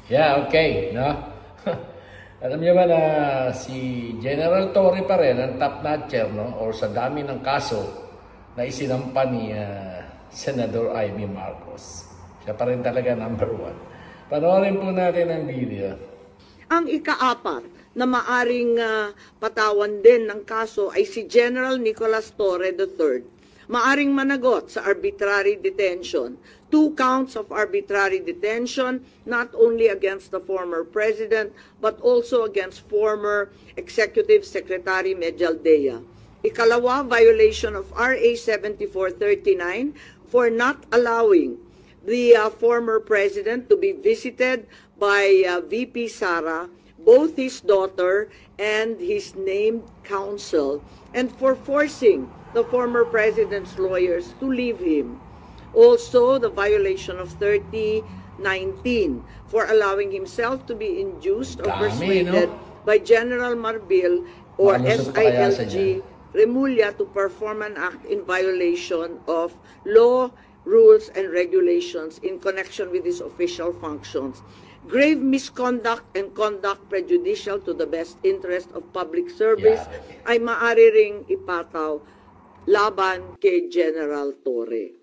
Yeah, okay, no? Alam niyo ba na si General Torre pa rin ang top notcher, no? Or sa dami ng kaso na isinampa ni Senador Amy Marcos. Siya pa rin talaga number 1. Panoorin po natin ang video. Ang ikaapat na maaring patawan din ng kaso ay si General Nicolas Torre III. Maaring managot sa arbitrary detention. 2 counts of arbitrary detention, not only against the former president, but also against former Executive Secretary Medialdea. Ikalawa, violation of RA 7439 for not allowing the former president to be visited by VP Sara, both his daughter and his named counsel, and for forcing the former president's lawyers to leave him. Also, the violation of 3019 for allowing himself to be induced or persuaded by General Marbil or SILG Remulla to perform an act in violation of law, rules, and regulations in connection with his official functions. Grave misconduct and conduct prejudicial to the best interest of public service ay maaari ring ipataw laban kay General Torre.